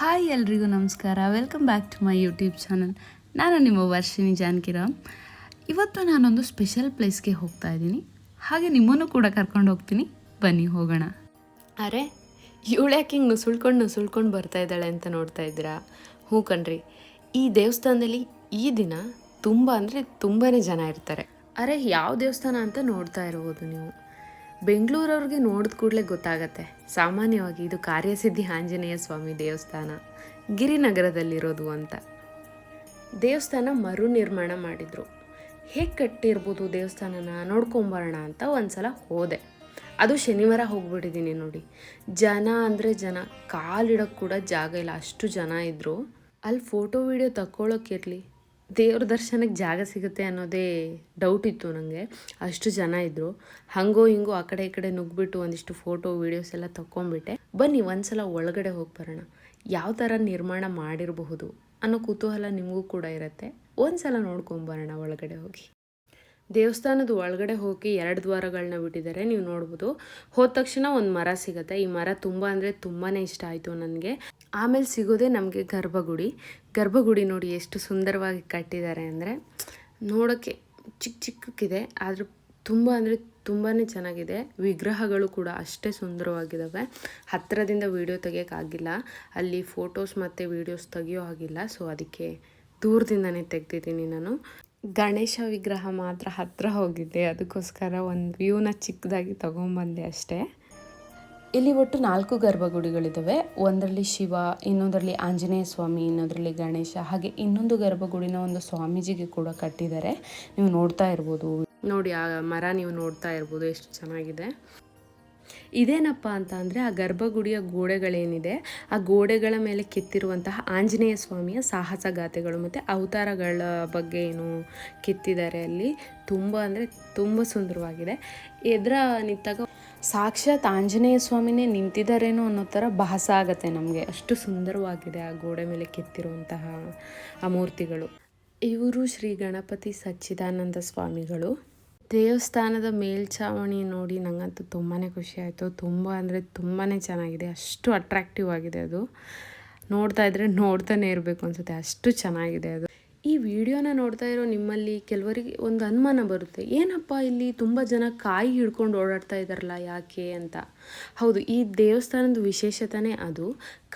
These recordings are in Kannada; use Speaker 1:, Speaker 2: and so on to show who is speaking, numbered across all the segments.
Speaker 1: ಹಾಯ್ ಎಲ್ರಿಗೂ ನಮಸ್ಕಾರ. Welcome back to my YouTube channel. ನಾನು ನಿಮ್ಮ ವರ್ಷಿಣಿ ಜಾನಕಿರಾಮ್. ಇವತ್ತು ನಾನೊಂದು ಸ್ಪೆಷಲ್ ಪ್ಲೇಸ್ಗೆ ಹೋಗ್ತಾ ಇದ್ದೀನಿ, ಹಾಗೆ ನಿಮ್ಮನ್ನು ಕೂಡ ಕರ್ಕೊಂಡು ಹೋಗ್ತೀನಿ. ಬನ್ನಿ ಹೋಗೋಣ.
Speaker 2: ಅರೆ, ಇವಳು ಯಾಕೆ ಹಿಂಗೆ ನುಸುಳ್ಕೊಂಡು ಬರ್ತಾ ಇದ್ದಾಳೆ ಅಂತ ನೋಡ್ತಾ ಇದ್ದೀರಾ? ಹ್ಞೂ ಕಣ್ರಿ, ಈ ದೇವಸ್ಥಾನದಲ್ಲಿ ಈ ದಿನ ತುಂಬ ಅಂದರೆ ತುಂಬಾ ಜನ ಇರ್ತಾರೆ. ಅರೆ, ಯಾವ ದೇವಸ್ಥಾನ ಅಂತ ನೋಡ್ತಾ ಇರ್ಬೋದು ನೀವು. ಬೆಂಗಳೂರವ್ರಿಗೆ ನೋಡಿದ ಕೂಡಲೇ ಗೊತ್ತಾಗತ್ತೆ. ಸಾಮಾನ್ಯವಾಗಿ ಇದು ಕಾರ್ಯಸಿದ್ಧಿ ಆಂಜನೇಯ ಸ್ವಾಮಿ ದೇವಸ್ಥಾನ, ಗಿರಿನಗರದಲ್ಲಿರೋದು ಅಂತ. ದೇವಸ್ಥಾನ ಮರು ನಿರ್ಮಾಣ ಮಾಡಿದರು. ಹೇಗೆ ಕಟ್ಟಿರ್ಬೋದು ದೇವಸ್ಥಾನನ ನೋಡ್ಕೊಂಬರೋಣ ಅಂತ ಒಂದ್ಸಲ ಹೋದೆ. ಅದು ಶನಿವಾರ ಹೋಗ್ಬಿಟ್ಟಿದ್ದೀನಿ ನೋಡಿ. ಜನ ಅಂದರೆ ಜನ, ಕಾಲಿಡೋಕ್ಕೆ ಕೂಡ ಜಾಗ ಇಲ್ಲ, ಅಷ್ಟು ಜನ ಇದ್ದರು. ಅಲ್ಲಿ ಫೋಟೋ ವೀಡಿಯೋ ತಗೊಳ್ಳೋಕ್ಕಿರಲಿ, ದೇವ್ರ ದರ್ಶನಕ್ಕೆ ಜಾಗ ಸಿಗುತ್ತೆ ಅನ್ನೋದೇ ಡೌಟ್ ಇತ್ತು ನನಗೆ. ಅಷ್ಟು ಜನ ಇದ್ದರು. ಹಂಗೋ ಹಿಂಗೋ ಆ ಕಡೆ ಈ ಕಡೆ ನುಗ್ಗಿಬಿಟ್ಟು ಒಂದಿಷ್ಟು ಫೋಟೋ ವೀಡಿಯೋಸ್ ಎಲ್ಲ ತಗೊಂಡ್ಬಿಟ್ಟೆ. ಬನ್ನಿ ಒಂದ್ಸಲ ಒಳಗಡೆ ಹೋಗಿ ಬರೋಣ. ಯಾವ ಥರ ನಿರ್ಮಾಣ ಮಾಡಿರಬಹುದು ಅನ್ನೋ ಕುತೂಹಲ ನಿಮಗೂ ಕೂಡ ಇರುತ್ತೆ. ಒಂದ್ಸಲ ನೋಡ್ಕೊಂಬರೋಣ ಒಳಗಡೆ ಹೋಗಿ. ದೇವಸ್ಥಾನದ ಒಳಗಡೆ ಹೋಗಿ 2 ದ್ವಾರಗಳನ್ನ ಬಿಟ್ಟಿದ್ದಾರೆ, ನೀವು ನೋಡ್ಬೋದು. ಹೋದ ತಕ್ಷಣ ಒಂದು ಮರ ಸಿಗುತ್ತೆ. ಈ ಮರ ತುಂಬ ಅಂದರೆ ತುಂಬಾ ಇಷ್ಟ ಆಯಿತು ನನಗೆ. ಆಮೇಲೆ ಸಿಗೋದೇ ನಮಗೆ ಗರ್ಭಗುಡಿ ನೋಡಿ ಎಷ್ಟು ಸುಂದರವಾಗಿ ಕಟ್ಟಿದ್ದಾರೆ ಅಂದರೆ, ನೋಡೋಕ್ಕೆ ಚಿಕ್ಕಕ್ಕಿದೆ, ಆದರೂ ತುಂಬ ಅಂದರೆ ತುಂಬಾ ಚೆನ್ನಾಗಿದೆ. ವಿಗ್ರಹಗಳು ಕೂಡ ಅಷ್ಟೇ ಸುಂದರವಾಗಿದ್ದಾವೆ. ಹತ್ತಿರದಿಂದ ವೀಡಿಯೋ ತೆಗಿಯೋಕ್ಕಾಗಿಲ್ಲ, ಅಲ್ಲಿ ಫೋಟೋಸ್ ಮತ್ತು ವೀಡಿಯೋಸ್ ತೆಗಿಯೋ ಆಗಿಲ್ಲ. ಸೊ ಅದಕ್ಕೆ ದೂರದಿಂದನೇ ತೆಗ್ದಿದ್ದೀನಿ ನಾನು. ಗಣೇಶ ವಿಗ್ರಹ ಮಾತ್ರ ಹತ್ತಿರ ಹೋಗಿದ್ದೆ, ಅದಕ್ಕೋಸ್ಕರ ಒಂದು ವ್ಯೂನ ಚಿಕ್ಕದಾಗಿ ತೊಗೊಂಬಂದೆ ಅಷ್ಟೇ. ಇಲ್ಲಿ ಒಟ್ಟು 4 ಗರ್ಭಗುಡಿಗಳಿದ್ದಾವೆ. ಒಂದರಲ್ಲಿ ಶಿವ, ಇನ್ನೊಂದರಲ್ಲಿ ಆಂಜನೇಯ ಸ್ವಾಮಿ, ಇನ್ನೊಂದರಲ್ಲಿ ಗಣೇಶ, ಹಾಗೆ ಇನ್ನೊಂದು ಗರ್ಭಗುಡಿನ ಒಂದು ಸ್ವಾಮೀಜಿಗೆ ಕೂಡ ಕಟ್ಟಿದ್ದಾರೆ. ನೀವು ನೋಡ್ತಾ ಇರ್ಬೋದು ನೋಡಿ, ಆ ಮರ ನೀವು ನೋಡ್ತಾ ಇರ್ಬೋದು ಎಷ್ಟು ಚೆನ್ನಾಗಿದೆ. ಇದೇನಪ್ಪ ಅಂತ ಅಂದರೆ, ಆ ಗರ್ಭಗುಡಿಯ ಗೋಡೆಗಳೇನಿದೆ, ಆ ಗೋಡೆಗಳ ಮೇಲೆ ಕೆತ್ತಿರುವಂತಹ ಆಂಜನೇಯ ಸ್ವಾಮಿಯ ಸಾಹಸ ಗಾಥೆಗಳು ಮತ್ತು ಅವತಾರಗಳ ಬಗ್ಗೆ ಏನು ಕೆತ್ತಿದ್ದಾರೆ ಅಲ್ಲಿ. ತುಂಬ ಅಂದರೆ ತುಂಬ ಸುಂದರವಾಗಿದೆ. ಎದುರ ನಿಂತಾಗ ಸಾಕ್ಷಾತ್ ಆಂಜನೇಯ ಸ್ವಾಮಿನೇ ನಿಂತಿದ್ದಾರೇನೋ ಅನ್ನೋ ಥರ ಭಾಸ ಆಗುತ್ತೆ ನಮಗೆ, ಅಷ್ಟು ಸುಂದರವಾಗಿದೆ ಆ ಗೋಡೆ ಮೇಲೆ ಕೆತ್ತಿರುವಂತಹ ಆ ಮೂರ್ತಿಗಳು. ಇವರು ಶ್ರೀ ಗಣಪತಿ ಸಚ್ಚಿದಾನಂದ ಸ್ವಾಮಿಗಳು. ದೇವಸ್ಥಾನದ ಮೇಲ್ಛಾವಣಿ ನೋಡಿ ನನಗಂತೂ ತುಂಬಾ ಖುಷಿ ಆಯಿತು. ತುಂಬ ಅಂದರೆ ತುಂಬಾ ಚೆನ್ನಾಗಿದೆ, ಅಷ್ಟು ಅಟ್ರಾಕ್ಟಿವ್ ಆಗಿದೆ. ಅದು ನೋಡ್ತಾ ಇದ್ದರೆ ನೋಡ್ತಾನೆ ಇರಬೇಕು ಅನಿಸುತ್ತೆ, ಅಷ್ಟು ಚೆನ್ನಾಗಿದೆ ಅದು. ಈ ವಿಡಿಯೋನ ನೋಡ್ತಾ ಇರೋ ನಿಮ್ಮಲ್ಲಿ ಕೆಲವರಿಗೆ ಒಂದು ಅನುಮಾನ ಬರುತ್ತೆ, ಏನಪ್ಪ ಇಲ್ಲಿ ತುಂಬ ಜನ ಕಾಯಿ ಹಿಡ್ಕೊಂಡು ಓಡಾಡ್ತಾ ಇದ್ದಾರಲ್ಲ ಯಾಕೆ ಅಂತ. ಹೌದು, ಈ ದೇವಸ್ಥಾನದ ವಿಶೇಷತೆನೇ ಅದು.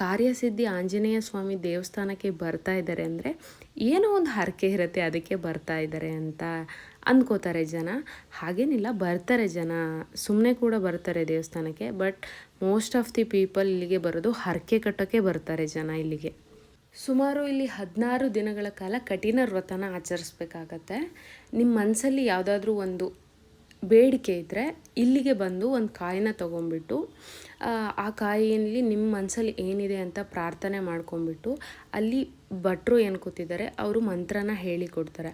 Speaker 2: ಕಾರ್ಯಸಿದ್ಧಿ ಆಂಜನೇಯ ಸ್ವಾಮಿ ದೇವಸ್ಥಾನಕ್ಕೆ ಬರ್ತಾ ಇದ್ದಾರೆ ಅಂದರೆ ಏನೋ ಒಂದು ಹರಕೆ ಇರುತ್ತೆ, ಅದಕ್ಕೆ ಬರ್ತಾ ಇದ್ದಾರೆ ಅಂತ ಅಂದ್ಕೋತಾರೆ ಜನ. ಹಾಗೇನಿಲ್ಲ, ಬರ್ತಾರೆ ಜನ, ಸುಮ್ಮನೆ ಕೂಡ ಬರ್ತಾರೆ ದೇವಸ್ಥಾನಕ್ಕೆ. But most of the people ಇಲ್ಲಿಗೆ ಬರೋದು ಹರಕೆ ಕಟ್ಟೋಕ್ಕೆ ಬರ್ತಾರೆ ಜನ ಇಲ್ಲಿಗೆ. ಸುಮಾರು ಇಲ್ಲಿ 16 ದಿನಗಳ ಕಾಲ ಕಠಿಣ ವ್ರತನ ಆಚರಿಸ್ಬೇಕಾಗತ್ತೆ. ನಿಮ್ಮ ಮನಸ್ಸಲ್ಲಿ ಯಾವುದಾದ್ರೂ ಒಂದು ಬೇಡಿಕೆ ಇದ್ದರೆ ಇಲ್ಲಿಗೆ ಬಂದು ಒಂದು ಕಾಯಿನ ತೊಗೊಂಬಿಟ್ಟು, ಆ ಕಾಯಿಯಲ್ಲಿ ನಿಮ್ಮ ಮನಸ್ಸಲ್ಲಿ ಏನಿದೆ ಅಂತ ಪ್ರಾರ್ಥನೆ ಮಾಡ್ಕೊಂಬಿಟ್ಟು, ಅಲ್ಲಿ ಭಟ್ರು ಏನು ಕೂತಿದ್ದಾರೆ ಅವರು ಮಂತ್ರನ ಹೇಳಿಕೊಡ್ತಾರೆ.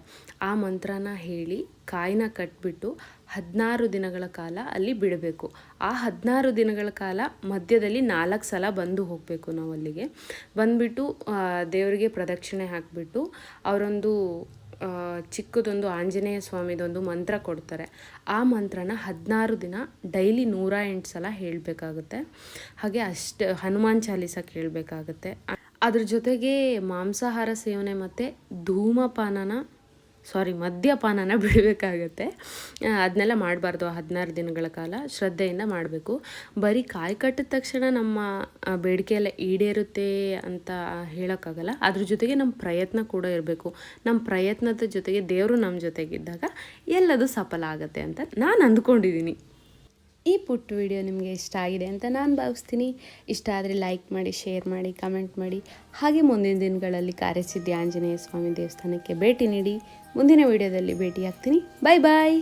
Speaker 2: ಆ ಮಂತ್ರನ ಹೇಳಿ ಕಾಯಿನ ಕಟ್ಬಿಟ್ಟು 16 ದಿನಗಳ ಕಾಲ ಅಲ್ಲಿ ಬಿಡಬೇಕು. ಆ 16 ದಿನಗಳ ಕಾಲ ಮಧ್ಯದಲ್ಲಿ 4 ಸಲ ಬಂದು ಹೋಗಬೇಕು ನಾವು ಅಲ್ಲಿಗೆ. ಬಂದುಬಿಟ್ಟು ದೇವರಿಗೆ ಪ್ರದಕ್ಷಿಣೆ ಹಾಕಿಬಿಟ್ಟು ಅವರೊಂದು ಚಿಕ್ಕದೊಂದು ಆಂಜನೇಯ ಸ್ವಾಮಿದೊಂದು ಮಂತ್ರ ಕೊಡ್ತಾರೆ. ಆ ಮಂತ್ರನ 16 ದಿನ ಡೈಲಿ 108 ಸಲ ಹೇಳಬೇಕಾಗುತ್ತೆ. ಹಾಗೆ ಅಷ್ಟು ಹನುಮಾನ್ ಚಾಲೀಸ ಕೇಳಬೇಕಾಗತ್ತೆ. ಅದ್ರ ಜೊತೆಗೆ ಮಾಂಸಾಹಾರ ಸೇವನೆ ಮತ್ತು ಮದ್ಯಪಾನನ ಬಿಡಬೇಕಾಗತ್ತೆ. ಅದನ್ನೆಲ್ಲ ಮಾಡಬಾರ್ದು. 16 ದಿನಗಳ ಕಾಲ ಶ್ರದ್ಧೆಯಿಂದ ಮಾಡಬೇಕು. ಬರೀ ಕಾಯಿ ಕಟ್ಟಿದ ತಕ್ಷಣ ನಮ್ಮ ಬೇಡಿಕೆ ಎಲ್ಲ ಈಡೇರುತ್ತೆ ಅಂತ ಹೇಳೋಕ್ಕಾಗಲ್ಲ. ಅದ್ರ ಜೊತೆಗೆ ನಮ್ಮ ಪ್ರಯತ್ನ ಕೂಡ ಇರಬೇಕು. ನಮ್ಮ ಪ್ರಯತ್ನದ ಜೊತೆಗೆ ದೇವರು ನಮ್ಮ ಜೊತೆಗಿದ್ದಾಗ ಎಲ್ಲದು ಸಫಲ ಆಗುತ್ತೆ ಅಂತ ನಾನು ಅಂದ್ಕೊಂಡಿದ್ದೀನಿ. ಈ ಪುಟ್ಟ ವಿಡಿಯೋ ನಿಮಗೆ ಇಷ್ಟ ಆಗಿದೆ ಅಂತ ನಾನು ಭಾವಿಸ್ತೀನಿ. ಇಷ್ಟ ಆದರೆ ಲೈಕ್ ಮಾಡಿ, ಶೇರ್ ಮಾಡಿ, ಕಮೆಂಟ್ ಮಾಡಿ. ಹಾಗೆ ಮುಂದಿನ ದಿನಗಳಲ್ಲಿ ಕಾರ್ಯಸಿದ್ಧಿ ಆಂಜನೇಯ ಸ್ವಾಮಿ ದೇವಸ್ಥಾನಕ್ಕೆ ಭೇಟಿ ನೀಡಿ. ಮುಂದಿನ ವಿಡಿಯೋದಲ್ಲಿ ಭೇಟಿ ಆಗ್ತೀನಿ. ಬಾಯ್ ಬಾಯ್.